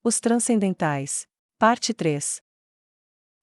Os Transcendentais. Parte 3.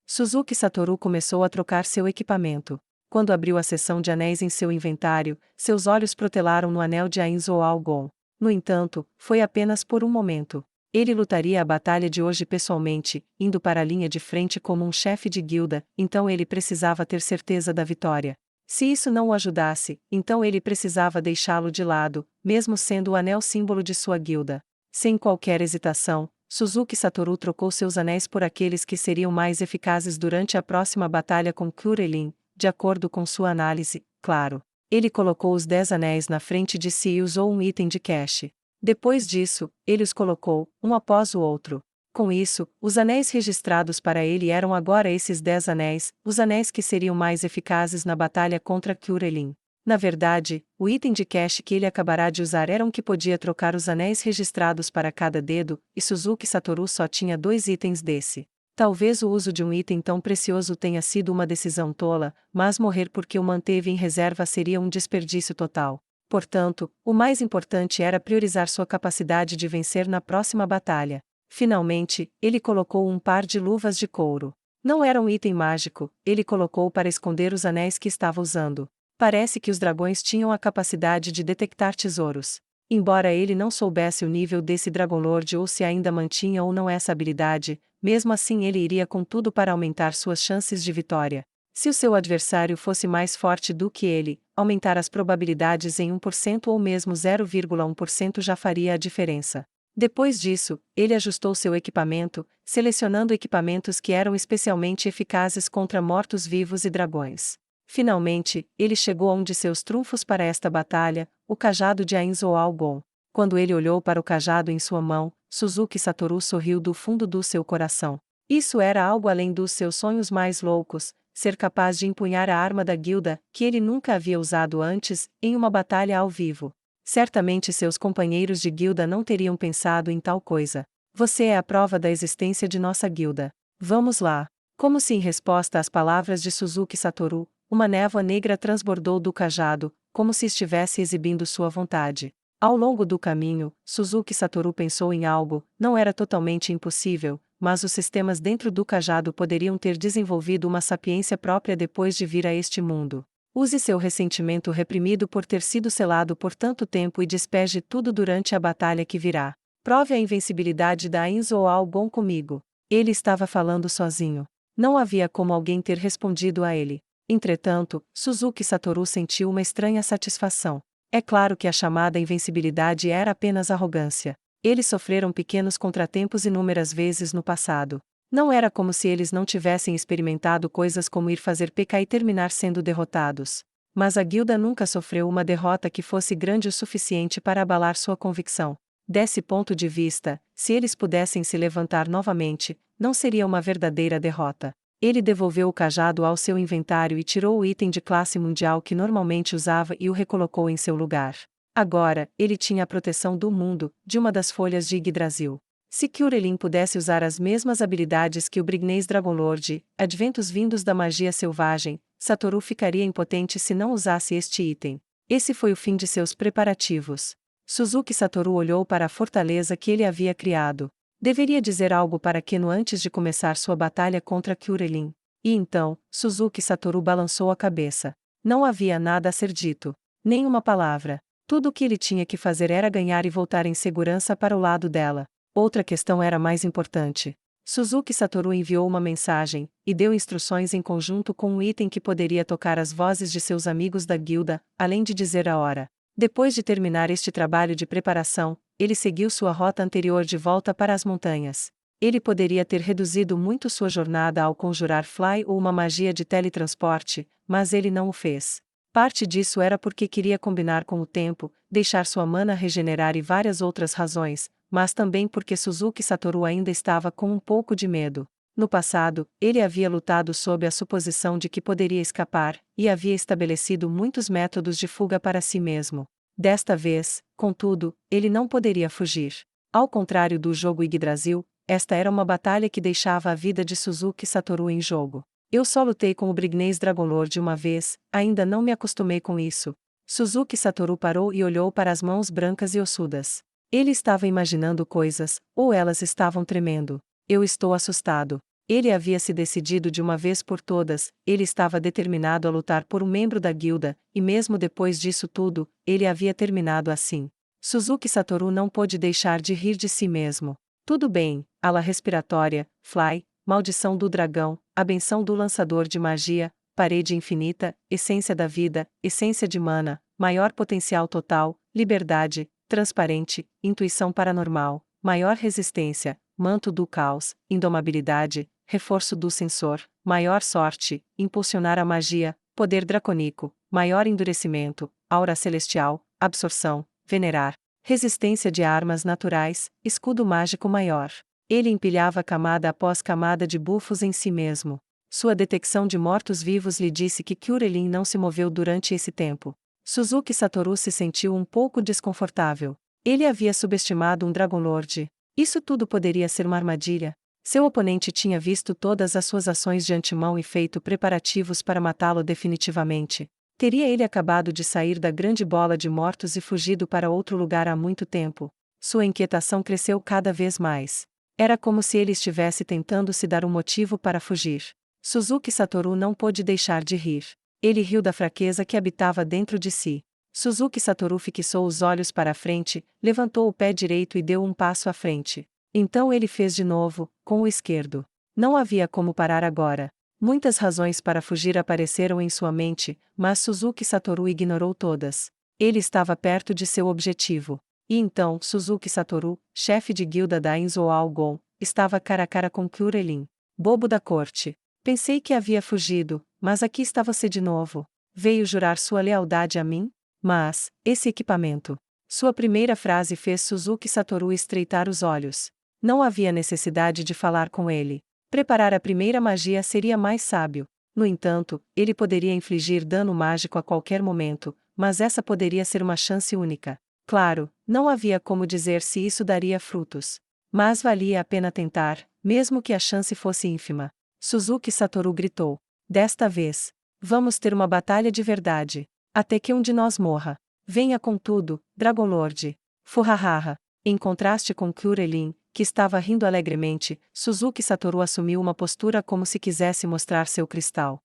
Suzuki Satoru começou a trocar seu equipamento. Quando abriu a seção de anéis em seu inventário, seus olhos protelaram no anel de Ainzo Algon. No entanto, foi apenas por um momento. Ele lutaria a batalha de hoje pessoalmente, indo para a linha de frente como um chefe de guilda, então ele precisava ter certeza da vitória. Se isso não o ajudasse, então ele precisava deixá-lo de lado, mesmo sendo o anel símbolo de sua guilda. Sem qualquer hesitação, Suzuki Satoru trocou seus anéis por aqueles que seriam mais eficazes durante a próxima batalha com Kurelin, de acordo com sua análise, claro. Ele colocou os 10 anéis na frente de si e usou um item de cache. Depois disso, ele os colocou, um após o outro. Com isso, os anéis registrados para ele eram agora esses 10 anéis, os anéis que seriam mais eficazes na batalha contra Kurelin. Na verdade, o item de cache que ele acabará de usar era um que podia trocar os anéis registrados para cada dedo, e Suzuki Satoru só tinha 2 itens desse. Talvez o uso de um item tão precioso tenha sido uma decisão tola, mas morrer porque o manteve em reserva seria um desperdício total. Portanto, o mais importante era priorizar sua capacidade de vencer na próxima batalha. Finalmente, ele colocou um par de luvas de couro. Não era um item mágico, ele colocou para esconder os anéis que estava usando. Parece que os dragões tinham a capacidade de detectar tesouros. Embora ele não soubesse o nível desse Dragonlord ou se ainda mantinha ou não essa habilidade, mesmo assim ele iria com tudo para aumentar suas chances de vitória. Se o seu adversário fosse mais forte do que ele, aumentar as probabilidades em 1% ou mesmo 0,1% já faria a diferença. Depois disso, ele ajustou seu equipamento, selecionando equipamentos que eram especialmente eficazes contra mortos-vivos e dragões. Finalmente, ele chegou a um de seus trunfos para esta batalha, o cajado de Ainzo Algon. Quando ele olhou para o cajado em sua mão, Suzuki Satoru sorriu do fundo do seu coração. Isso era algo além dos seus sonhos mais loucos, ser capaz de empunhar a arma da guilda, que ele nunca havia usado antes, em uma batalha ao vivo. Certamente seus companheiros de guilda não teriam pensado em tal coisa. Você é a prova da existência de nossa guilda. Vamos lá. Como se em resposta às palavras de Suzuki Satoru, uma névoa negra transbordou do cajado, como se estivesse exibindo sua vontade. Ao longo do caminho, Suzuki Satoru pensou em algo, não era totalmente impossível, mas os sistemas dentro do cajado poderiam ter desenvolvido uma sapiência própria depois de vir a este mundo. Use seu ressentimento reprimido por ter sido selado por tanto tempo e despeje tudo durante a batalha que virá. Prove a invencibilidade da Ainzo Algon comigo. Ele estava falando sozinho. Não havia como alguém ter respondido a ele. Entretanto, Suzuki Satoru sentiu uma estranha satisfação. É claro que a chamada invencibilidade era apenas arrogância. Eles sofreram pequenos contratempos inúmeras vezes no passado. Não era como se eles não tivessem experimentado coisas como ir fazer PK e terminar sendo derrotados. Mas a guilda nunca sofreu uma derrota que fosse grande o suficiente para abalar sua convicção. Desse ponto de vista, se eles pudessem se levantar novamente, não seria uma verdadeira derrota. Ele devolveu o cajado ao seu inventário e tirou o item de classe mundial que normalmente usava e o recolocou em seu lugar. Agora, ele tinha a proteção do mundo, de uma das folhas de Yggdrasil. Se Kurelin pudesse usar as mesmas habilidades que o Brignês Dragonlord, adventos vindos da magia selvagem, Satoru ficaria impotente se não usasse este item. Esse foi o fim de seus preparativos. Suzuki Satoru olhou para a fortaleza que ele havia criado. Deveria dizer algo para Keno antes de começar sua batalha contra Kurelin. E então, Suzuki Satoru balançou a cabeça. Não havia nada a ser dito. Nenhuma palavra. Tudo o que ele tinha que fazer era ganhar e voltar em segurança para o lado dela. Outra questão era mais importante. Suzuki Satoru enviou uma mensagem, e deu instruções em conjunto com um item que poderia tocar as vozes de seus amigos da guilda, além de dizer a hora. Depois de terminar este trabalho de preparação, ele seguiu sua rota anterior de volta para as montanhas. Ele poderia ter reduzido muito sua jornada ao conjurar Fly ou uma magia de teletransporte, mas ele não o fez. Parte disso era porque queria combinar com o tempo, deixar sua mana regenerar e várias outras razões, mas também porque Suzuki Satoru ainda estava com um pouco de medo. No passado, ele havia lutado sob a suposição de que poderia escapar, e havia estabelecido muitos métodos de fuga para si mesmo. Desta vez, contudo, ele não poderia fugir. Ao contrário do jogo Yggdrasil, esta era uma batalha que deixava a vida de Suzuki Satoru em jogo. Eu só lutei com o Brignês Dragonlord uma vez, ainda não me acostumei com isso. Suzuki Satoru parou e olhou para as mãos brancas e ossudas. Ele estava imaginando coisas, ou elas estavam tremendo. Eu estou assustado. Ele havia se decidido de uma vez por todas, ele estava determinado a lutar por um membro da guilda, e mesmo depois disso tudo, ele havia terminado assim. Suzuki Satoru não pôde deixar de rir de si mesmo. Tudo bem, ala respiratória, Fly, maldição do dragão, a benção do lançador de magia, parede infinita, essência da vida, essência de mana, maior potencial total, liberdade, transparente, intuição paranormal, maior resistência, manto do caos, indomabilidade, reforço do sensor, maior sorte, impulsionar a magia, poder dracônico, maior endurecimento, aura celestial, absorção, venerar, resistência de armas naturais, escudo mágico maior. Ele empilhava camada após camada de bufos em si mesmo. Sua detecção de mortos-vivos lhe disse que Kyurelin não se moveu durante esse tempo. Suzuki Satoru se sentiu um pouco desconfortável. Ele havia subestimado um Dragon Lord. Isso tudo poderia ser uma armadilha. Seu oponente tinha visto todas as suas ações de antemão e feito preparativos para matá-lo definitivamente. Teria ele acabado de sair da grande bola de mortos e fugido para outro lugar há muito tempo? Sua inquietação cresceu cada vez mais. Era como se ele estivesse tentando se dar um motivo para fugir. Suzuki Satoru não pôde deixar de rir. Ele riu da fraqueza que habitava dentro de si. Suzuki Satoru fixou os olhos para a frente, levantou o pé direito e deu um passo à frente. Então ele fez de novo, com o esquerdo. Não havia como parar agora. Muitas razões para fugir apareceram em sua mente, mas Suzuki Satoru ignorou todas. Ele estava perto de seu objetivo. E então, Suzuki Satoru, chefe de guilda da Inzo Algon, estava cara a cara com Kyurelin. Bobo da corte. Pensei que havia fugido, mas aqui está você de novo. Veio jurar sua lealdade a mim? Mas, esse equipamento. Sua primeira frase fez Suzuki Satoru estreitar os olhos. Não havia necessidade de falar com ele. Preparar a primeira magia seria mais sábio. No entanto, ele poderia infligir dano mágico a qualquer momento, mas essa poderia ser uma chance única. Claro, não havia como dizer se isso daria frutos. Mas valia a pena tentar, mesmo que a chance fosse ínfima. Suzuki Satoru gritou. Desta vez, vamos ter uma batalha de verdade. Até que um de nós morra. Venha com tudo, Dragon Lord. Fuhahaha. Em contraste com Kyurelin, que estava rindo alegremente, Suzuki Satoru assumiu uma postura como se quisesse mostrar seu cristal.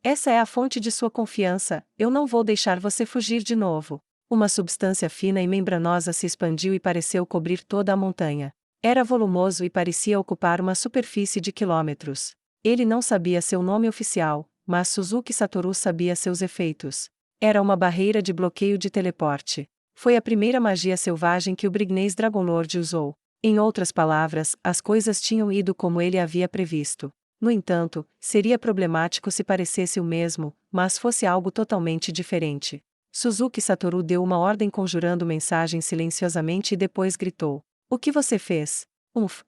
Essa é a fonte de sua confiança, eu não vou deixar você fugir de novo. Uma substância fina e membranosa se expandiu e pareceu cobrir toda a montanha. Era volumoso e parecia ocupar uma superfície de quilômetros. Ele não sabia seu nome oficial, mas Suzuki Satoru sabia seus efeitos. Era uma barreira de bloqueio de teleporte. Foi a primeira magia selvagem que o Brignês Dragon Lord usou. Em outras palavras, as coisas tinham ido como ele havia previsto. No entanto, seria problemático se parecesse o mesmo, mas fosse algo totalmente diferente. Suzuki Satoru deu uma ordem conjurando mensagem silenciosamente e depois gritou. O que você fez?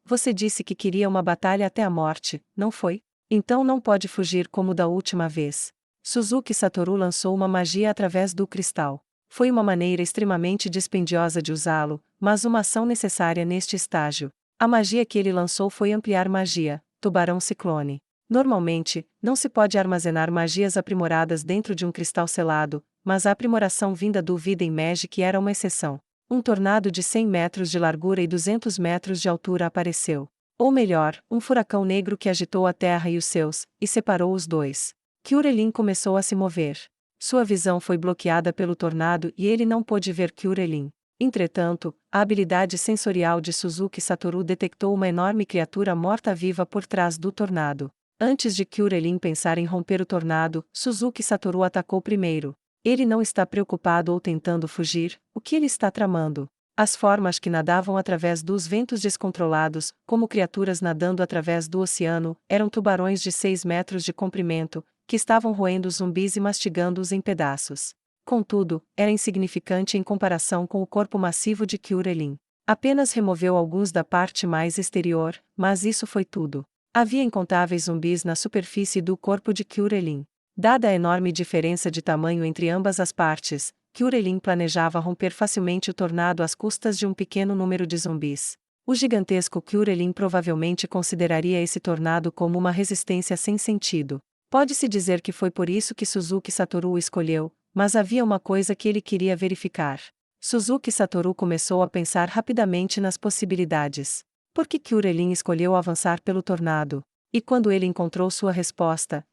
Você disse que queria uma batalha até a morte, não foi? Então não pode fugir como da última vez. Suzuki Satoru lançou uma magia através do cristal. Foi uma maneira extremamente dispendiosa de usá-lo, mas uma ação necessária neste estágio. A magia que ele lançou foi ampliar magia, tubarão ciclone. Normalmente, não se pode armazenar magias aprimoradas dentro de um cristal selado, mas a aprimoração vinda do Hidden Magic era uma exceção. Um tornado de 100 metros de largura e 200 metros de altura apareceu. Ou melhor, um furacão negro que agitou a terra e os seus, e separou os dois. Kyurelin começou a se mover. Sua visão foi bloqueada pelo tornado e ele não pôde ver Kyurelin. Entretanto, a habilidade sensorial de Suzuki Satoru detectou uma enorme criatura morta-viva por trás do tornado. Antes de Kyurelin pensar em romper o tornado, Suzuki Satoru atacou primeiro. Ele não está preocupado ou tentando fugir, o que ele está tramando? As formas que nadavam através dos ventos descontrolados, como criaturas nadando através do oceano, eram tubarões de 6 metros de comprimento, que estavam roendo os zumbis e mastigando-os em pedaços. Contudo, era insignificante em comparação com o corpo massivo de Kyurelin. Apenas removeu alguns da parte mais exterior, mas isso foi tudo. Havia incontáveis zumbis na superfície do corpo de Kyurelin. Dada a enorme diferença de tamanho entre ambas as partes, Kyurelin planejava romper facilmente o tornado às custas de um pequeno número de zumbis. O gigantesco Kyurelin provavelmente consideraria esse tornado como uma resistência sem sentido. Pode-se dizer que foi por isso que Suzuki Satoru o escolheu, mas havia uma coisa que ele queria verificar. Suzuki Satoru começou a pensar rapidamente nas possibilidades. Por que Kyurelin escolheu avançar pelo tornado? E quando ele encontrou sua resposta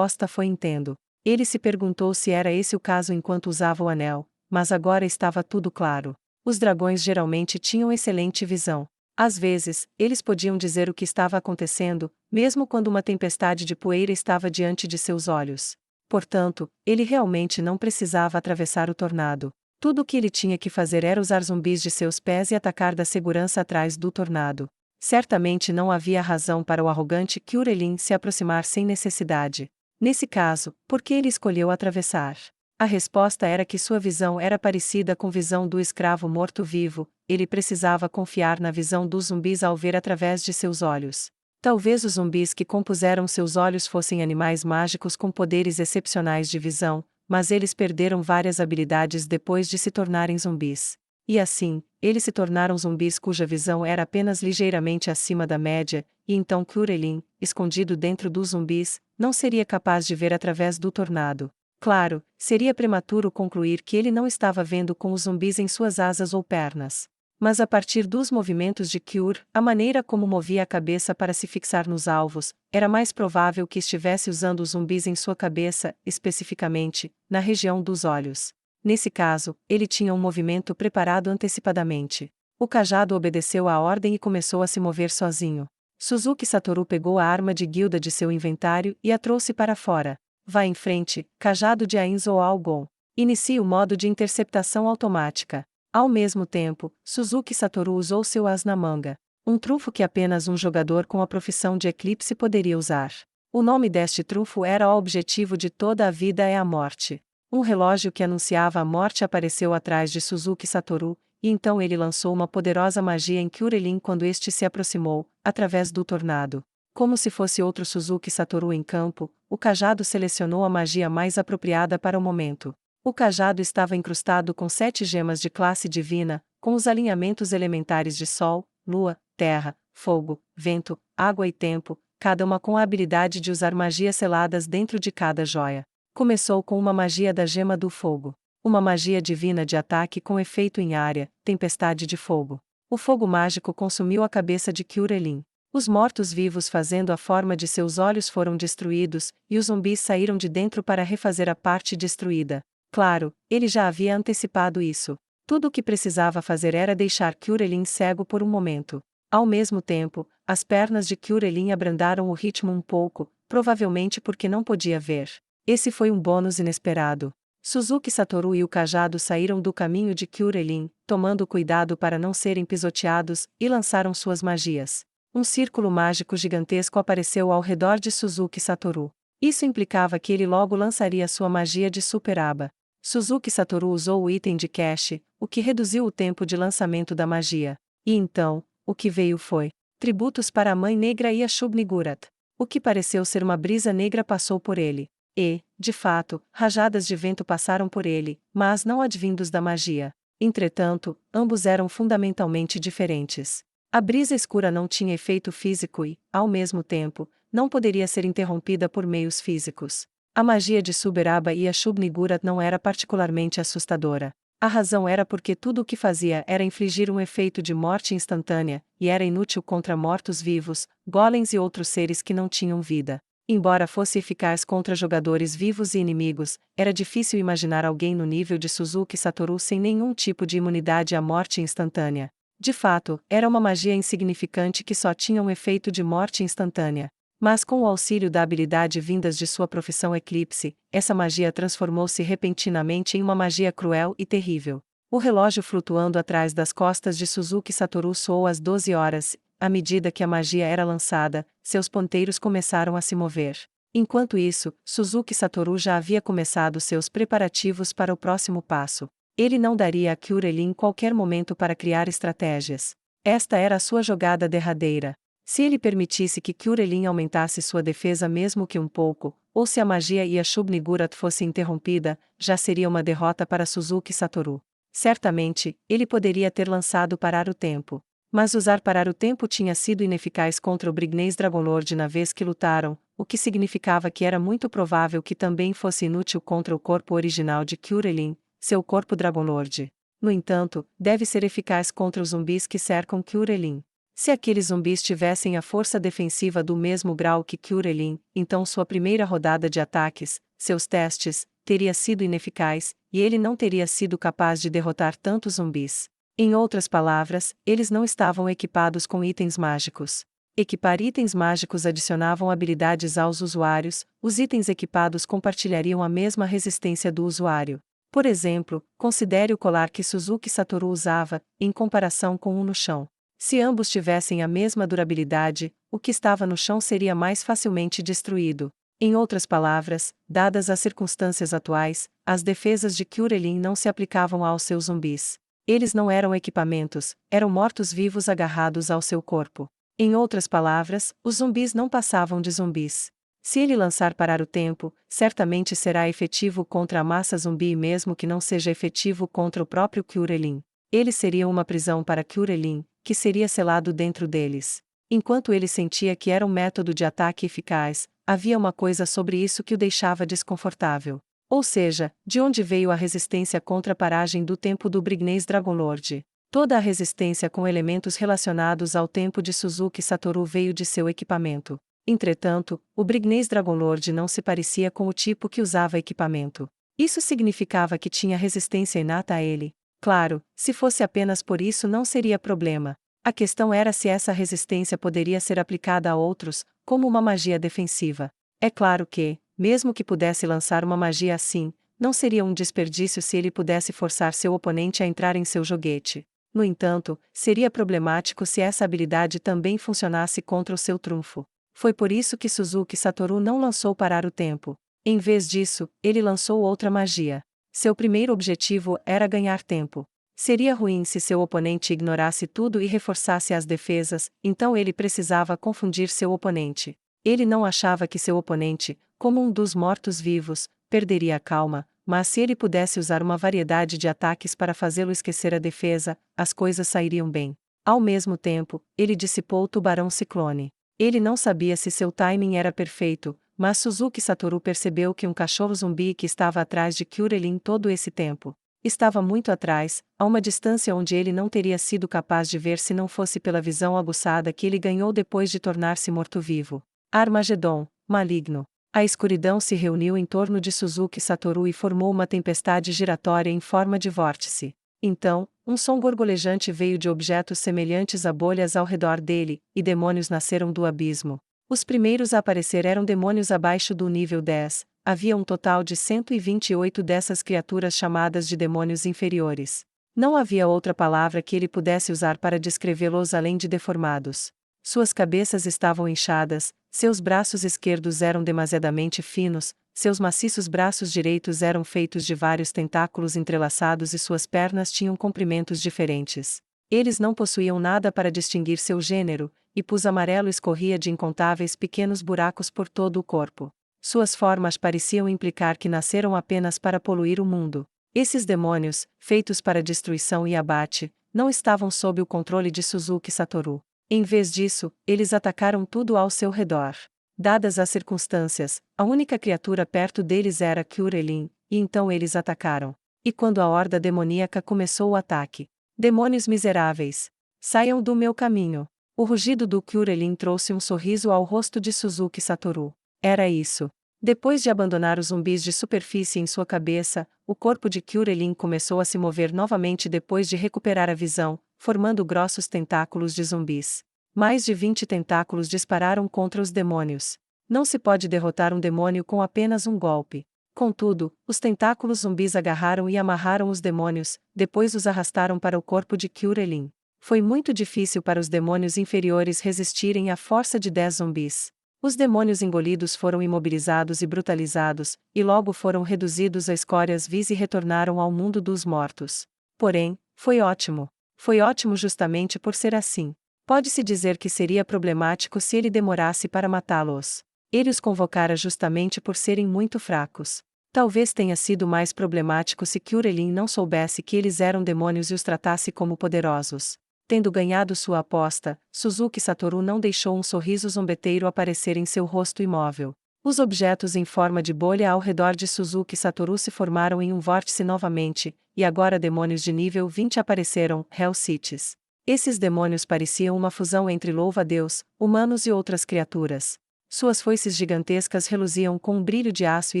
foi entendo. Ele se perguntou se era esse o caso enquanto usava o anel, mas agora estava tudo claro. Os dragões geralmente tinham excelente visão. Às vezes, eles podiam dizer o que estava acontecendo, mesmo quando uma tempestade de poeira estava diante de seus olhos. Portanto, ele realmente não precisava atravessar o tornado. Tudo o que ele tinha que fazer era usar zumbis de seus pés e atacar da segurança atrás do tornado. Certamente não havia razão para o arrogante Kyurelin se aproximar sem necessidade. Nesse caso, por que ele escolheu atravessar? A resposta era que sua visão era parecida com a visão do escravo morto-vivo, ele precisava confiar na visão dos zumbis ao ver através de seus olhos. Talvez os zumbis que compuseram seus olhos fossem animais mágicos com poderes excepcionais de visão, mas eles perderam várias habilidades depois de se tornarem zumbis. E assim, eles se tornaram zumbis cuja visão era apenas ligeiramente acima da média, e então Kyurelin, escondido dentro dos zumbis, não seria capaz de ver através do tornado. Claro, seria prematuro concluir que ele não estava vendo com os zumbis em suas asas ou pernas. Mas a partir dos movimentos de Kyur, a maneira como movia a cabeça para se fixar nos alvos, era mais provável que estivesse usando os zumbis em sua cabeça, especificamente, na região dos olhos. Nesse caso, ele tinha um movimento preparado antecipadamente. O cajado obedeceu à ordem e começou a se mover sozinho. Suzuki Satoru pegou a arma de guilda de seu inventário e a trouxe para fora. Vá em frente, cajado de Ainzo Algon. Inicie o modo de interceptação automática. Ao mesmo tempo, Suzuki Satoru usou seu as na manga. Um trunfo que apenas um jogador com a profissão de Eclipse poderia usar. O nome deste trunfo era o objetivo de toda a vida é a morte. Um relógio que anunciava a morte apareceu atrás de Suzuki Satoru, e então ele lançou uma poderosa magia em Kyurelin quando este se aproximou, através do tornado. Como se fosse outro Suzuki Satoru em campo, o cajado selecionou a magia mais apropriada para o momento. O cajado estava incrustado com 7 gemas de classe divina, com os alinhamentos elementares de Sol, Lua, Terra, Fogo, Vento, Água e Tempo, cada uma com a habilidade de usar magias seladas dentro de cada joia. Começou com uma magia da Gema do Fogo. Uma magia divina de ataque com efeito em área, Tempestade de Fogo. O fogo mágico consumiu a cabeça de Kyurelin. Os mortos-vivos fazendo a forma de seus olhos foram destruídos, e os zumbis saíram de dentro para refazer a parte destruída. Claro, ele já havia antecipado isso. Tudo o que precisava fazer era deixar Kyurelin cego por um momento. Ao mesmo tempo, as pernas de Kyurelin abrandaram o ritmo um pouco, provavelmente porque não podia ver. Esse foi um bônus inesperado. Suzuki Satoru e o cajado saíram do caminho de Kyurelin, tomando cuidado para não serem pisoteados, e lançaram suas magias. Um círculo mágico gigantesco apareceu ao redor de Suzuki Satoru. Isso implicava que ele logo lançaria sua magia de Superaba. Suzuki Satoru usou o item de cache, o que reduziu o tempo de lançamento da magia. E então, o que veio foi tributos para a Mãe Negra e a Shub-Niggurath. O que pareceu ser uma brisa negra passou por ele. E, de fato, rajadas de vento passaram por ele, mas não advindos da magia. Entretanto, ambos eram fundamentalmente diferentes. A brisa escura não tinha efeito físico e, ao mesmo tempo, não poderia ser interrompida por meios físicos. A magia de Superaba e a Shub-Niggurath não era particularmente assustadora. A razão era porque tudo o que fazia era infligir um efeito de morte instantânea, e era inútil contra mortos-vivos, golems e outros seres que não tinham vida. Embora fosse eficaz contra jogadores vivos e inimigos, era difícil imaginar alguém no nível de Suzuki Satoru sem nenhum tipo de imunidade à morte instantânea. De fato, era uma magia insignificante que só tinha um efeito de morte instantânea. Mas com o auxílio da habilidade vindas de sua profissão Eclipse, essa magia transformou-se repentinamente em uma magia cruel e terrível. O relógio flutuando atrás das costas de Suzuki Satoru soou às 12 horas, à medida que a magia era lançada, seus ponteiros começaram a se mover. Enquanto isso, Suzuki Satoru já havia começado seus preparativos para o próximo passo. Ele não daria a Kyurelin qualquer momento para criar estratégias. Esta era a sua jogada derradeira. Se ele permitisse que Kyurelin aumentasse sua defesa mesmo que um pouco, ou se a magia e a Shub-Niggurath fosse interrompida, já seria uma derrota para Suzuki Satoru. Certamente, ele poderia ter lançado parar o tempo. Mas usar parar o tempo tinha sido ineficaz contra o Brignês Dragonlord na vez que lutaram, o que significava que era muito provável que também fosse inútil contra o corpo original de Kyurelin, seu corpo Dragonlord. No entanto, deve ser eficaz contra os zumbis que cercam Curelin. Se aqueles zumbis tivessem a força defensiva do mesmo grau que Curelin, então sua primeira rodada de ataques, seus testes, teria sido ineficaz, e ele não teria sido capaz de derrotar tantos zumbis. Em outras palavras, eles não estavam equipados com itens mágicos. Equipar itens mágicos adicionavam habilidades aos usuários, os itens equipados compartilhariam a mesma resistência do usuário. Por exemplo, considere o colar que Suzuki Satoru usava, em comparação com o no chão. Se ambos tivessem a mesma durabilidade, o que estava no chão seria mais facilmente destruído. Em outras palavras, dadas as circunstâncias atuais, as defesas de Curelin não se aplicavam aos seus zumbis. Eles não eram equipamentos, eram mortos-vivos agarrados ao seu corpo. Em outras palavras, os zumbis não passavam de zumbis. Se ele lançar parar o tempo, certamente será efetivo contra a massa zumbi mesmo que não seja efetivo contra o próprio Curelin. Eles seriam uma prisão para Curelin, que seria selado dentro deles. Enquanto ele sentia que era um método de ataque eficaz, havia uma coisa sobre isso que o deixava desconfortável. Ou seja, de onde veio a resistência contra a paragem do tempo do Brignês Dragonlord? Toda a resistência com elementos relacionados ao tempo de Suzuki Satoru veio de seu equipamento. Entretanto, o Brignês Dragonlord não se parecia com o tipo que usava equipamento. Isso significava que tinha resistência inata a ele. Claro, se fosse apenas por isso não seria problema. A questão era se essa resistência poderia ser aplicada a outros, como uma magia defensiva. É claro que, mesmo que pudesse lançar uma magia assim, não seria um desperdício se ele pudesse forçar seu oponente a entrar em seu joguete. No entanto, seria problemático se essa habilidade também funcionasse contra o seu trunfo. Foi por isso que Suzuki Satoru não lançou parar o tempo. Em vez disso, ele lançou outra magia. Seu primeiro objetivo era ganhar tempo. Seria ruim se seu oponente ignorasse tudo e reforçasse as defesas, então ele precisava confundir seu oponente. Ele não achava que seu oponente, como um dos mortos-vivos, perderia a calma, mas se ele pudesse usar uma variedade de ataques para fazê-lo esquecer a defesa, as coisas sairiam bem. Ao mesmo tempo, ele dissipou o tubarão ciclone. Ele não sabia se seu timing era perfeito, mas Suzuki Satoru percebeu que um cachorro zumbi que estava atrás de Curelin todo esse tempo. Estava muito atrás, a uma distância onde ele não teria sido capaz de ver se não fosse pela visão aguçada que ele ganhou depois de tornar-se morto-vivo. Armagedon, maligno. A escuridão se reuniu em torno de Suzuki Satoru e formou uma tempestade giratória em forma de vórtice. Então, um som gorgolejante veio de objetos semelhantes a bolhas ao redor dele, e demônios nasceram do abismo. Os primeiros a aparecer eram demônios abaixo do nível 10, havia um total de 128 dessas criaturas chamadas de demônios inferiores. Não havia outra palavra que ele pudesse usar para descrevê-los além de deformados. Suas cabeças estavam inchadas, seus braços esquerdos eram demasiadamente finos, seus maciços braços direitos eram feitos de vários tentáculos entrelaçados e suas pernas tinham comprimentos diferentes. Eles não possuíam nada para distinguir seu gênero, e pus amarelo escorria de incontáveis pequenos buracos por todo o corpo. Suas formas pareciam implicar que nasceram apenas para poluir o mundo. Esses demônios, feitos para destruição e abate, não estavam sob o controle de Suzuki Satoru. Em vez disso, eles atacaram tudo ao seu redor. Dadas as circunstâncias, a única criatura perto deles era Curelin, e então eles atacaram. E quando a horda demoníaca começou o ataque, demônios miseráveis, saiam do meu caminho. O rugido do Curelin trouxe um sorriso ao rosto de Suzuki Satoru. Era isso. Depois de abandonar os zumbis de superfície em sua cabeça, o corpo de Curelin começou a se mover novamente depois de recuperar a visão, formando grossos tentáculos de zumbis. Mais de 20 tentáculos dispararam contra os demônios. Não se pode derrotar um demônio com apenas um golpe. Contudo, os tentáculos zumbis agarraram e amarraram os demônios, depois os arrastaram para o corpo de Curelin. Foi muito difícil para os demônios inferiores resistirem à força de 10 zumbis. Os demônios engolidos foram imobilizados e brutalizados, e logo foram reduzidos a escórias vis e retornaram ao mundo dos mortos. Porém, foi ótimo. Foi ótimo justamente por ser assim. Pode-se dizer que seria problemático se ele demorasse para matá-los. Ele os convocara justamente por serem muito fracos. Talvez tenha sido mais problemático se Curelin não soubesse que eles eram demônios e os tratasse como poderosos. Tendo ganhado sua aposta, Suzuki Satoru não deixou um sorriso zombeteiro aparecer em seu rosto imóvel. Os objetos em forma de bolha ao redor de Suzuki Satoru se formaram em um vórtice novamente, e agora demônios de nível 20 apareceram, Hell Cities. Esses demônios pareciam uma fusão entre louva-a-Deus, humanos e outras criaturas. Suas foices gigantescas reluziam com um brilho de aço e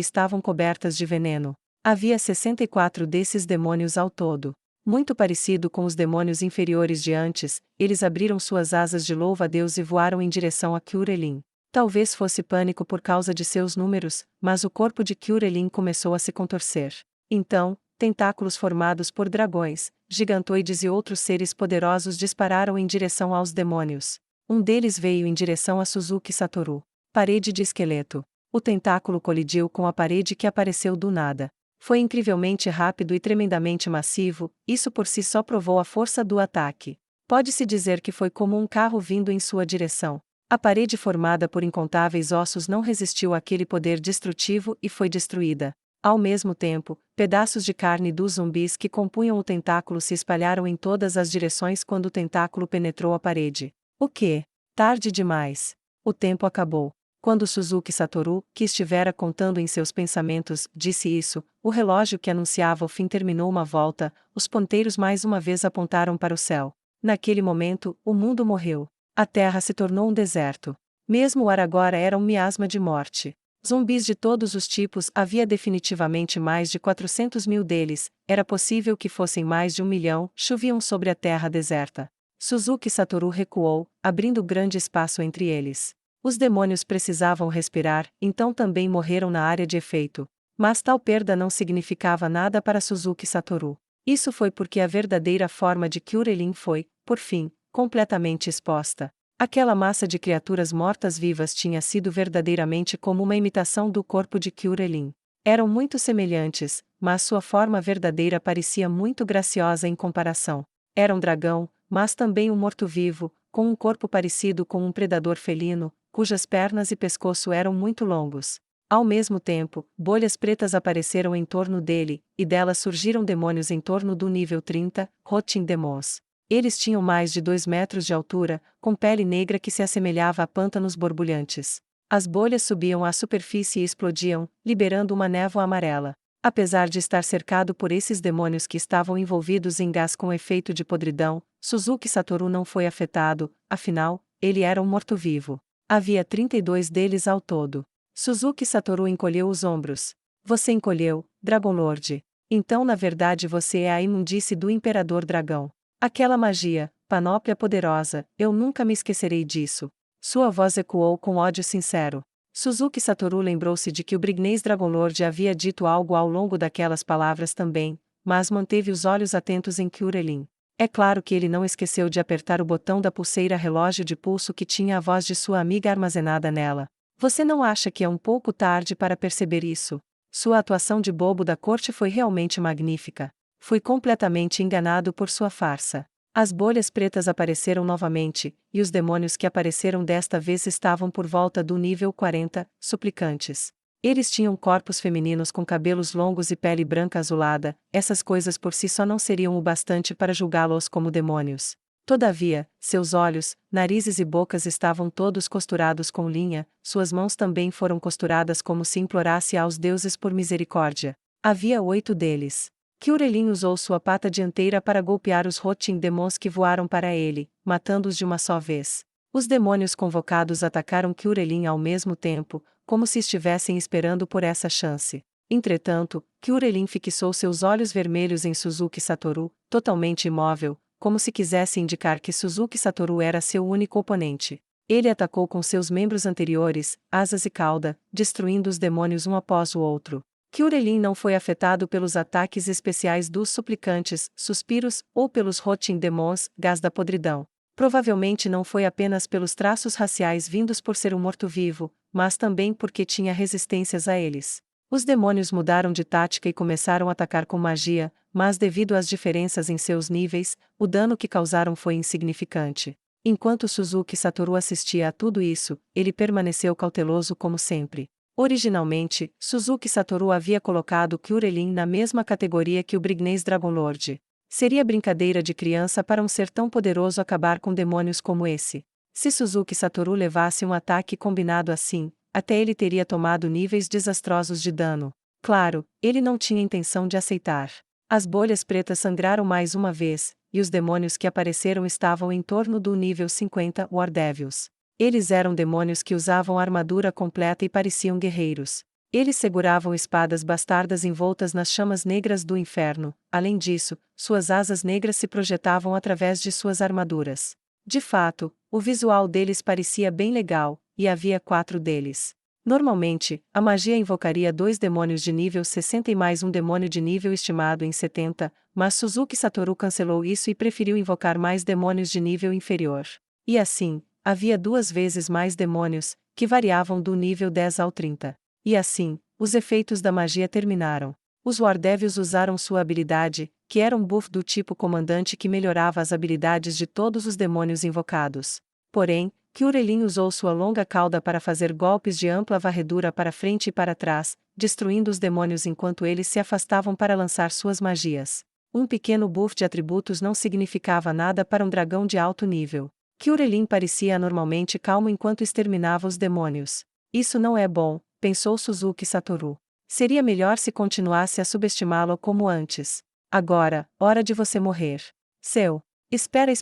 estavam cobertas de veneno. Havia 64 desses demônios ao todo. Muito parecido com os demônios inferiores de antes, eles abriram suas asas de louva-a-Deus e voaram em direção a Kyurelin. Talvez fosse pânico por causa de seus números, mas o corpo de Kyurelin começou a se contorcer. Então, tentáculos formados por dragões, gigantoides e outros seres poderosos dispararam em direção aos demônios. Um deles veio em direção a Suzuki Satoru. Parede de esqueleto. O tentáculo colidiu com a parede que apareceu do nada. Foi incrivelmente rápido e tremendamente massivo, isso por si só provou a força do ataque. Pode-se dizer que foi como um carro vindo em sua direção. A parede formada por incontáveis ossos não resistiu àquele poder destrutivo e foi destruída. Ao mesmo tempo, pedaços de carne dos zumbis que compunham o tentáculo se espalharam em todas as direções quando o tentáculo penetrou a parede. O quê? Tarde demais. O tempo acabou. Quando Suzuki Satoru, que estivera contando em seus pensamentos, disse isso, o relógio que anunciava o fim terminou uma volta, os ponteiros mais uma vez apontaram para o céu. Naquele momento, o mundo morreu. A terra se tornou um deserto. Mesmo o ar agora era um miasma de morte. Zumbis de todos os tipos, havia definitivamente mais de 400 mil deles, era possível que fossem mais de 1 milhão, choviam sobre a terra deserta. Suzuki Satoru recuou, abrindo grande espaço entre eles. Os demônios precisavam respirar, então também morreram na área de efeito. Mas tal perda não significava nada para Suzuki Satoru. Isso foi porque a verdadeira forma de Kyurelin foi, por fim, completamente exposta. Aquela massa de criaturas mortas-vivas tinha sido verdadeiramente como uma imitação do corpo de Kyurelin. Eram muito semelhantes, mas sua forma verdadeira parecia muito graciosa em comparação. Era um dragão, mas também um morto-vivo, com um corpo parecido com um predador felino, cujas pernas e pescoço eram muito longos. Ao mesmo tempo, bolhas pretas apareceram em torno dele, e delas surgiram demônios em torno do nível 30, Rotting Demons. Eles tinham mais de 2 metros de altura, com pele negra que se assemelhava a pântanos borbulhantes. As bolhas subiam à superfície e explodiam, liberando uma névoa amarela. Apesar de estar cercado por esses demônios que estavam envolvidos em gás com efeito de podridão, Suzuki Satoru não foi afetado, afinal, ele era um morto-vivo. Havia 32 deles ao todo. Suzuki Satoru encolheu os ombros. Você encolheu, Dragon Lord. Então na verdade você é a imundície do Imperador Dragão. Aquela magia, panóplia poderosa, eu nunca me esquecerei disso. Sua voz ecoou com ódio sincero. Suzuki Satoru lembrou-se de que o Brignês Dragonlord havia dito algo ao longo daquelas palavras também, mas manteve os olhos atentos em Kyurelin. É claro que ele não esqueceu de apertar o botão da pulseira relógio de pulso que tinha a voz de sua amiga armazenada nela. Você não acha que é um pouco tarde para perceber isso? Sua atuação de bobo da corte foi realmente magnífica. Fui completamente enganado por sua farsa. As bolhas pretas apareceram novamente, e os demônios que apareceram desta vez estavam por volta do nível 40, suplicantes. Eles tinham corpos femininos com cabelos longos e pele branca azulada, essas coisas por si só não seriam o bastante para julgá-los como demônios. Todavia, seus olhos, narizes e bocas estavam todos costurados com linha, suas mãos também foram costuradas como se implorasse aos deuses por misericórdia. Havia 8 deles. Kyurelin usou sua pata dianteira para golpear os Rotting Demons que voaram para ele, matando-os de uma só vez. Os demônios convocados atacaram Kyurelin ao mesmo tempo, como se estivessem esperando por essa chance. Entretanto, Kyurelin fixou seus olhos vermelhos em Suzuki Satoru, totalmente imóvel, como se quisesse indicar que Suzuki Satoru era seu único oponente. Ele atacou com seus membros anteriores, asas e cauda, destruindo os demônios um após o outro. Kyurelin não foi afetado pelos ataques especiais dos suplicantes, suspiros, ou pelos Rotting Demons, gás da podridão. Provavelmente não foi apenas pelos traços raciais vindos por ser um morto-vivo, mas também porque tinha resistências a eles. Os demônios mudaram de tática e começaram a atacar com magia, mas devido às diferenças em seus níveis, o dano que causaram foi insignificante. Enquanto Suzuki Satoru assistia a tudo isso, ele permaneceu cauteloso como sempre. Originalmente, Suzuki Satoru havia colocado Kyurelin na mesma categoria que o Brignês Dragonlord. Seria brincadeira de criança para um ser tão poderoso acabar com demônios como esse. Se Suzuki Satoru levasse um ataque combinado assim, até ele teria tomado níveis desastrosos de dano. Claro, ele não tinha intenção de aceitar. As bolhas pretas sangraram mais uma vez, e os demônios que apareceram estavam em torno do nível 50 War Devils. Eles eram demônios que usavam armadura completa e pareciam guerreiros. Eles seguravam espadas bastardas envoltas nas chamas negras do inferno. Além disso, suas asas negras se projetavam através de suas armaduras. De fato, o visual deles parecia bem legal, e havia 4 deles. Normalmente, a magia invocaria 2 demônios de nível 60 e mais um demônio de nível estimado em 70, mas Suzuki Satoru cancelou isso e preferiu invocar mais demônios de nível inferior. E assim, havia 2 vezes mais demônios, que variavam do nível 10 ao 30. E assim, os efeitos da magia terminaram. Os War Devils usaram sua habilidade, que era um buff do tipo comandante que melhorava as habilidades de todos os demônios invocados. Porém, Kyurelin usou sua longa cauda para fazer golpes de ampla varredura para frente e para trás, destruindo os demônios enquanto eles se afastavam para lançar suas magias. Um pequeno buff de atributos não significava nada para um dragão de alto nível. Kyurelin parecia anormalmente calmo enquanto exterminava os demônios. Isso não é bom, pensou Suzuki Satoru. Seria melhor se continuasse a subestimá-lo como antes. Agora, hora de você morrer. Seu. Espera.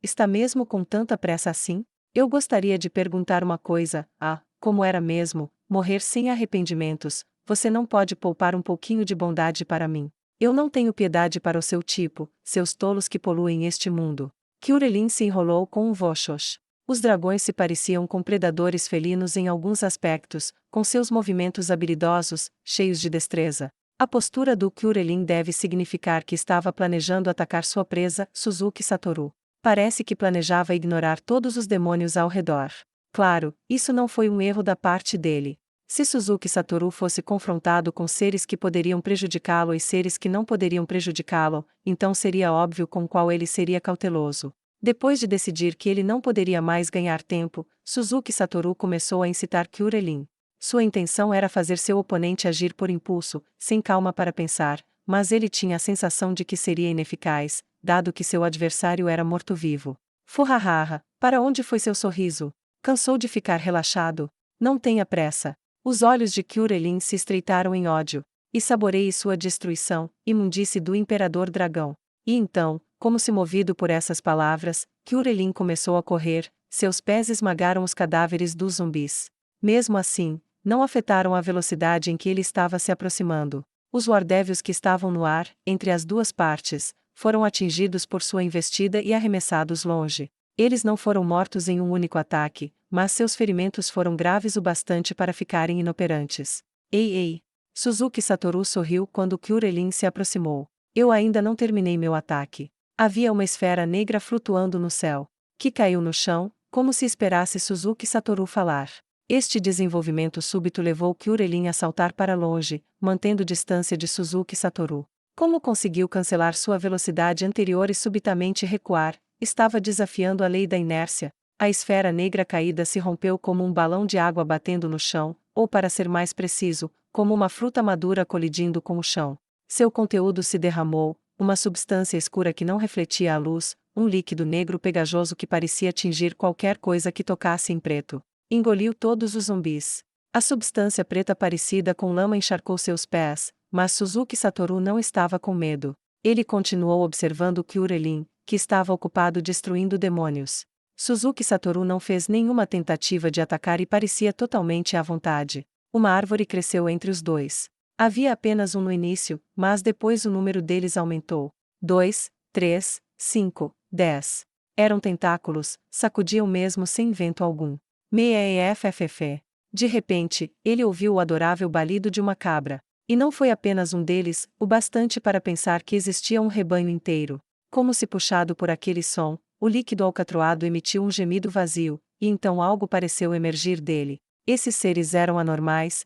Está mesmo com tanta pressa assim? Eu gostaria de perguntar uma coisa. Como era mesmo, morrer sem arrependimentos? Você não pode poupar um pouquinho de bondade para mim? Eu não tenho piedade para o seu tipo, seus tolos que poluem este mundo. Kyurelin se enrolou com um Voshosh. Os dragões se pareciam com predadores felinos em alguns aspectos, com seus movimentos habilidosos, cheios de destreza. A postura do Kyurelin deve significar que estava planejando atacar sua presa, Suzuki Satoru. Parece que planejava ignorar todos os demônios ao redor. Claro, isso não foi um erro da parte dele. Se Suzuki Satoru fosse confrontado com seres que poderiam prejudicá-lo e seres que não poderiam prejudicá-lo, então seria óbvio com qual ele seria cauteloso. Depois de decidir que ele não poderia mais ganhar tempo, Suzuki Satoru começou a incitar Kyurelin. Sua intenção era fazer seu oponente agir por impulso, sem calma para pensar, mas ele tinha a sensação de que seria ineficaz, dado que seu adversário era morto-vivo. Fuhahaha, para onde foi seu sorriso? Cansou de ficar relaxado? Não tenha pressa. Os olhos de Kyurelin se estreitaram em ódio. E saboreie sua destruição, imundice do Imperador Dragão. E então, como se movido por essas palavras, Kyurelin começou a correr, seus pés esmagaram os cadáveres dos zumbis. Mesmo assim, não afetaram a velocidade em que ele estava se aproximando. Os War Devils que estavam no ar, entre as duas partes, foram atingidos por sua investida e arremessados longe. Eles não foram mortos em um único ataque, mas seus ferimentos foram graves o bastante para ficarem inoperantes. Ei! Suzuki Satoru sorriu quando Kyurelin se aproximou. Eu ainda não terminei meu ataque. Havia uma esfera negra flutuando no céu, que caiu no chão, como se esperasse Suzuki Satoru falar. Este desenvolvimento súbito levou Kyurelin a saltar para longe, mantendo distância de Suzuki Satoru. Como conseguiu cancelar sua velocidade anterior e subitamente recuar? Estava desafiando a lei da inércia. A esfera negra caída se rompeu como um balão de água batendo no chão, ou para ser mais preciso, como uma fruta madura colidindo com o chão. Seu conteúdo se derramou, uma substância escura que não refletia a luz, um líquido negro pegajoso que parecia atingir qualquer coisa que tocasse em preto. Engoliu todos os zumbis. A substância preta parecida com lama encharcou seus pés, mas Suzuki Satoru não estava com medo. Ele continuou observando Kyurelin, que estava ocupado destruindo demônios. Suzuki Satoru não fez nenhuma tentativa de atacar e parecia totalmente à vontade. Uma árvore cresceu entre os dois. Havia apenas um no início, mas depois o número deles aumentou. 2, 3, 5, 10. Eram tentáculos, sacudiam mesmo sem vento algum. Meefff. De repente, ele ouviu o adorável balido de uma cabra. E não foi apenas um deles, o bastante para pensar que existia um rebanho inteiro. Como se puxado por aquele som, o líquido alcatroado emitiu um gemido vazio, e então algo pareceu emergir dele. Esses seres eram anormais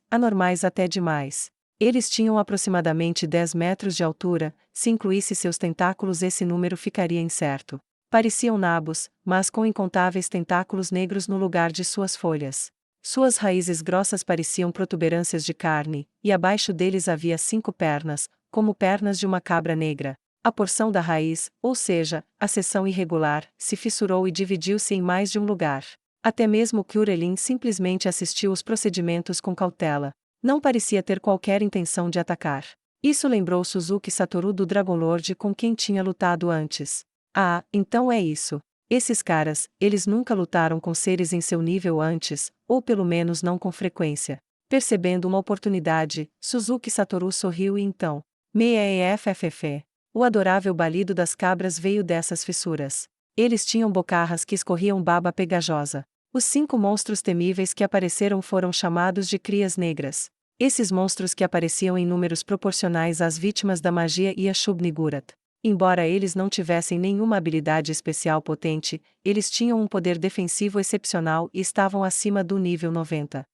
até demais. Eles tinham aproximadamente 10 metros de altura, se incluísse seus tentáculos esse número ficaria incerto. Pareciam nabos, mas com incontáveis tentáculos negros no lugar de suas folhas. Suas raízes grossas pareciam protuberâncias de carne, e abaixo deles havia 5 pernas, como pernas de uma cabra negra. A porção da raiz, ou seja, a seção irregular, se fissurou e dividiu-se em mais de um lugar. Até mesmo Kyurelin simplesmente assistiu os procedimentos com cautela. Não parecia ter qualquer intenção de atacar. Isso lembrou Suzuki Satoru do Dragon Lord com quem tinha lutado antes. Ah, então é isso. Esses caras, eles nunca lutaram com seres em seu nível antes, ou pelo menos não com frequência. Percebendo uma oportunidade, Suzuki Satoru sorriu e então, meff. O adorável balido das cabras veio dessas fissuras. Eles tinham bocarras que escorriam baba pegajosa. Os 5 monstros temíveis que apareceram foram chamados de crias negras. Esses monstros que apareciam em números proporcionais às vítimas da magia Yashub-Nigurat. Embora eles não tivessem nenhuma habilidade especial potente, eles tinham um poder defensivo excepcional e estavam acima do nível 90.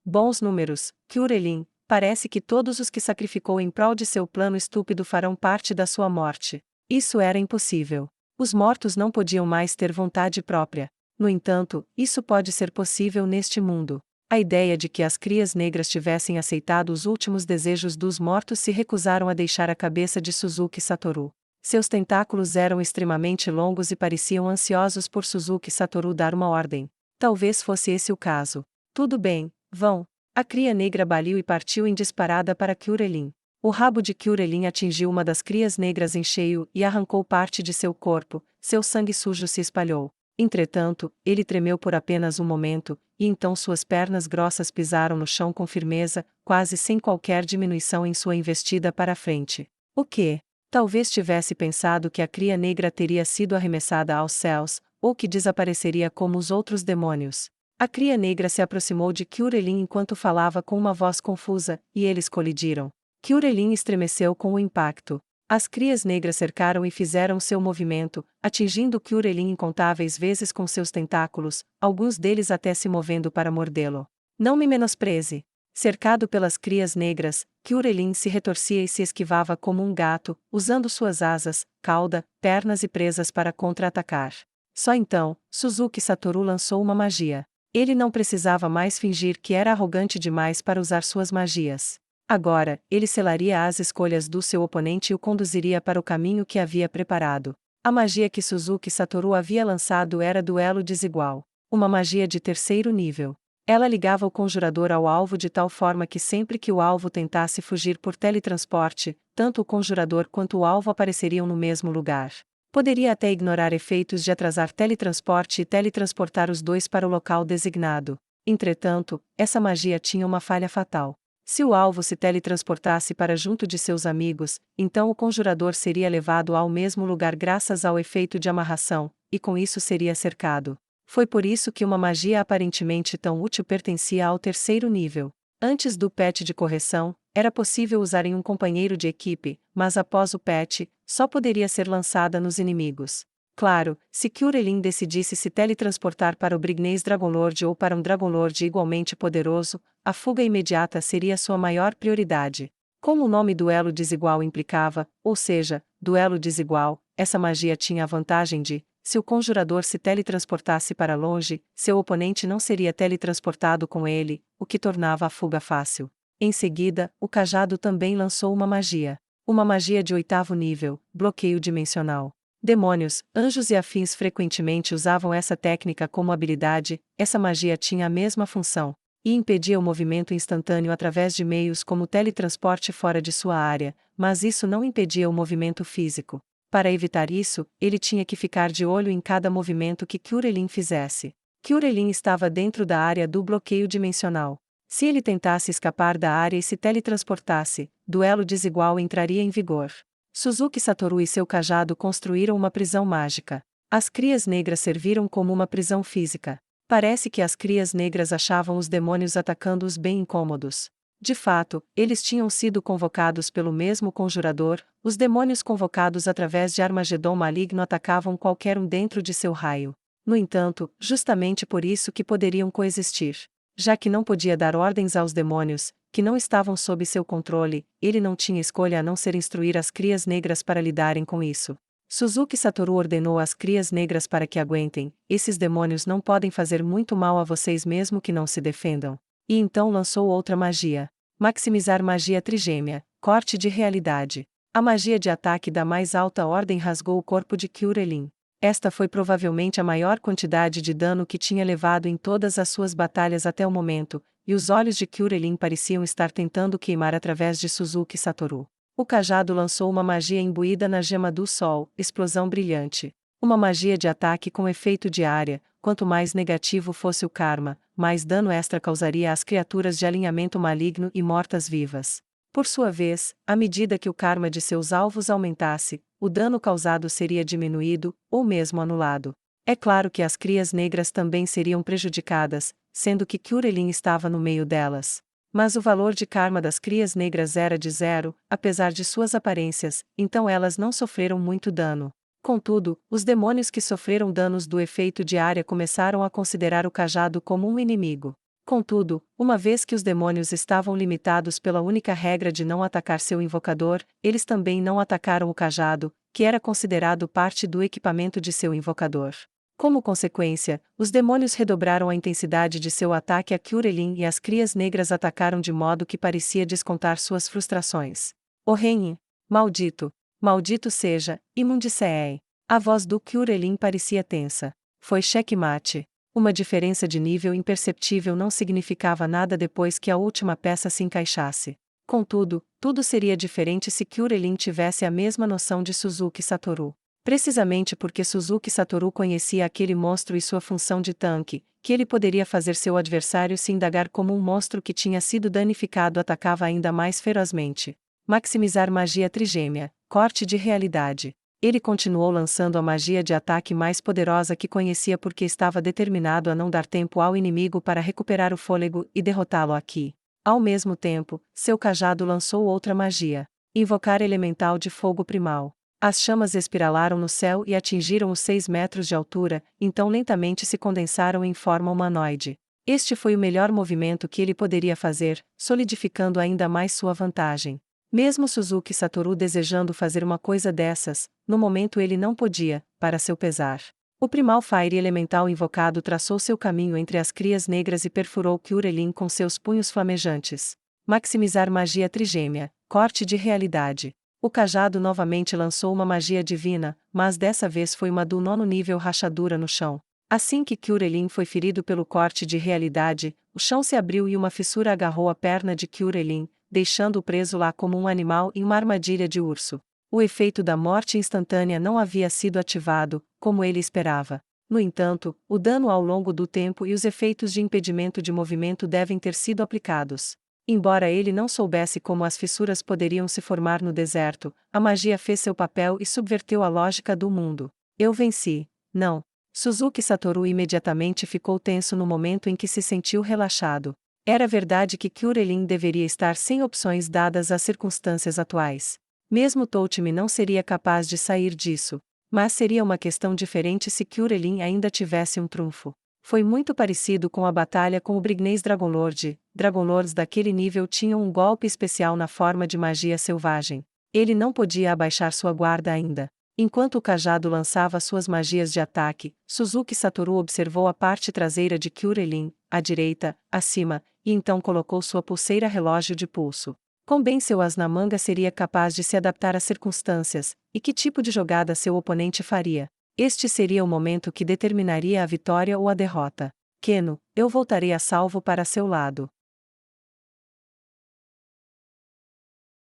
Bons números, Kyurelin. Parece que todos os que sacrificou em prol de seu plano estúpido farão parte da sua morte. Isso era impossível. Os mortos não podiam mais ter vontade própria. No entanto, isso pode ser possível neste mundo. A ideia de que as crias negras tivessem aceitado os últimos desejos dos mortos se recusaram a deixar a cabeça de Suzuki Satoru. Seus tentáculos eram extremamente longos e pareciam ansiosos por Suzuki Satoru dar uma ordem. Talvez fosse esse o caso. Tudo bem, vão. A cria negra baliu e partiu em disparada para Kyurelin. O rabo de Kyurelin atingiu uma das crias negras em cheio e arrancou parte de seu corpo, seu sangue sujo se espalhou. Entretanto, ele tremeu por apenas um momento, e então suas pernas grossas pisaram no chão com firmeza, quase sem qualquer diminuição em sua investida para a frente. O quê? Talvez tivesse pensado que a cria negra teria sido arremessada aos céus, ou que desapareceria como os outros demônios. A cria negra se aproximou de Kyurelin enquanto falava com uma voz confusa, e eles colidiram. Kyurelin estremeceu com o impacto. As crias negras cercaram e fizeram seu movimento, atingindo Kyurelin incontáveis vezes com seus tentáculos, alguns deles até se movendo para mordê-lo. Não me menospreze. Cercado pelas crias negras, Kyurelin se retorcia e se esquivava como um gato, usando suas asas, cauda, pernas e presas para contra-atacar. Só então, Suzuki Satoru lançou uma magia. Ele não precisava mais fingir que era arrogante demais para usar suas magias. Agora, ele selaria as escolhas do seu oponente e o conduziria para o caminho que havia preparado. A magia que Suzuki Satoru havia lançado era duelo desigual. Uma magia de terceiro nível. Ela ligava o conjurador ao alvo de tal forma que sempre que o alvo tentasse fugir por teletransporte, tanto o conjurador quanto o alvo apareceriam no mesmo lugar. Poderia até ignorar efeitos de atrasar teletransporte e teletransportar os dois para o local designado. Entretanto, essa magia tinha uma falha fatal. Se o alvo se teletransportasse para junto de seus amigos, então o conjurador seria levado ao mesmo lugar graças ao efeito de amarração, e com isso seria cercado. Foi por isso que uma magia aparentemente tão útil pertencia ao terceiro nível. Antes do patch de correção, era possível usar em um companheiro de equipe, mas após o patch, só poderia ser lançada nos inimigos. Claro, se Kyurelin decidisse se teletransportar para o Brignês Dragonlord ou para um Dragonlord igualmente poderoso, a fuga imediata seria sua maior prioridade. Como o nome duelo desigual implicava, ou seja, duelo desigual, essa magia tinha a vantagem de, se o conjurador se teletransportasse para longe, seu oponente não seria teletransportado com ele, o que tornava a fuga fácil. Em seguida, o cajado também lançou uma magia. Uma magia de 8º nível, bloqueio dimensional. Demônios, anjos e afins frequentemente usavam essa técnica como habilidade. Essa magia tinha a mesma função, e impedia o movimento instantâneo através de meios como teletransporte fora de sua área, mas isso não impedia o movimento físico. Para evitar isso, ele tinha que ficar de olho em cada movimento que Kyurelin fizesse. Kyurelin estava dentro da área do bloqueio dimensional. Se ele tentasse escapar da área e se teletransportasse, duelo desigual entraria em vigor. Suzuki Satoru e seu cajado construíram uma prisão mágica. As crias negras serviram como uma prisão física. Parece que as crias negras achavam os demônios atacando-os bem incômodos. De fato, eles tinham sido convocados pelo mesmo conjurador. Os demônios convocados através de Armagedon maligno atacavam qualquer um dentro de seu raio. No entanto, justamente por isso que poderiam coexistir. Já que não podia dar ordens aos demônios, que não estavam sob seu controle, ele não tinha escolha a não ser instruir as crias negras para lidarem com isso. Suzuki Satoru ordenou às crias negras para que aguentem, esses demônios não podem fazer muito mal a vocês mesmo que não se defendam. E então lançou outra magia. Maximizar magia trigêmea, corte de realidade. A magia de ataque da mais alta ordem rasgou o corpo de Kyurelin. Esta foi provavelmente a maior quantidade de dano que tinha levado em todas as suas batalhas até o momento, e os olhos de Kyurelin pareciam estar tentando queimar através de Suzuki Satoru. O cajado lançou uma magia imbuída na gema do sol, explosão brilhante. Uma magia de ataque com efeito de área. Quanto mais negativo fosse o karma, mais dano extra causaria às criaturas de alinhamento maligno e mortas-vivas. Por sua vez, à medida que o karma de seus alvos aumentasse, o dano causado seria diminuído, ou mesmo anulado. É claro que as crias negras também seriam prejudicadas, sendo que Kyurelin estava no meio delas. Mas o valor de karma das crias negras era de 0, apesar de suas aparências, então elas não sofreram muito dano. Contudo, os demônios que sofreram danos do efeito de área começaram a considerar o cajado como um inimigo. Contudo, uma vez que os demônios estavam limitados pela única regra de não atacar seu invocador, eles também não atacaram o cajado, que era considerado parte do equipamento de seu invocador. Como consequência, os demônios redobraram a intensidade de seu ataque a Kyurelin e as crias negras atacaram de modo que parecia descontar suas frustrações. Orrenhe! Maldito! Maldito seja, Imundiceae! A voz do Kyurelin parecia tensa. Foi checkmate. Uma diferença de nível imperceptível não significava nada depois que a última peça se encaixasse. Contudo, tudo seria diferente se Kyurelin tivesse a mesma noção de Suzuki Satoru. Precisamente porque Suzuki Satoru conhecia aquele monstro e sua função de tanque, que ele poderia fazer seu adversário se indagar como um monstro que tinha sido danificado atacava ainda mais ferozmente. Maximizar magia trigêmea, corte de realidade. Ele continuou lançando a magia de ataque mais poderosa que conhecia porque estava determinado a não dar tempo ao inimigo para recuperar o fôlego e derrotá-lo aqui. Ao mesmo tempo, seu cajado lançou outra magia. Invocar elemental de fogo primal. As chamas espiralaram no céu e atingiram os 6 metros de altura, então lentamente se condensaram em forma humanoide. Este foi o melhor movimento que ele poderia fazer, solidificando ainda mais sua vantagem. Mesmo Suzuki Satoru desejando fazer uma coisa dessas, no momento ele não podia, para seu pesar. O Primal Fire Elemental invocado traçou seu caminho entre as crias negras e perfurou Kyurelin com seus punhos flamejantes. Maximizar magia trigêmea, corte de realidade. O cajado novamente lançou uma magia divina, mas dessa vez foi uma do 9º nível rachadura no chão. Assim que Kyurelin foi ferido pelo corte de realidade, o chão se abriu e uma fissura agarrou a perna de Kyurelin, deixando-o preso lá como um animal em uma armadilha de urso. O efeito da morte instantânea não havia sido ativado, como ele esperava. No entanto, o dano ao longo do tempo e os efeitos de impedimento de movimento devem ter sido aplicados. Embora ele não soubesse como as fissuras poderiam se formar no deserto, a magia fez seu papel e subverteu a lógica do mundo. Eu venci. Não. Suzuki Satoru imediatamente ficou tenso no momento em que se sentiu relaxado. Era verdade que Kyurelin deveria estar sem opções dadas as circunstâncias atuais. Mesmo Toutimi não seria capaz de sair disso. Mas seria uma questão diferente se Kyurelin ainda tivesse um trunfo. Foi muito parecido com a batalha com o Brignês Dragonlord. Dragonlords daquele nível tinham um golpe especial na forma de magia selvagem. Ele não podia abaixar sua guarda ainda. Enquanto o cajado lançava suas magias de ataque, Suzuki Satoru observou a parte traseira de Kyurelin, à direita, acima, e então colocou sua pulseira relógio de pulso. Quão bem seu as na manga seria capaz de se adaptar às circunstâncias, e que tipo de jogada seu oponente faria. Este seria o momento que determinaria a vitória ou a derrota. Keno, eu voltarei a salvo para seu lado.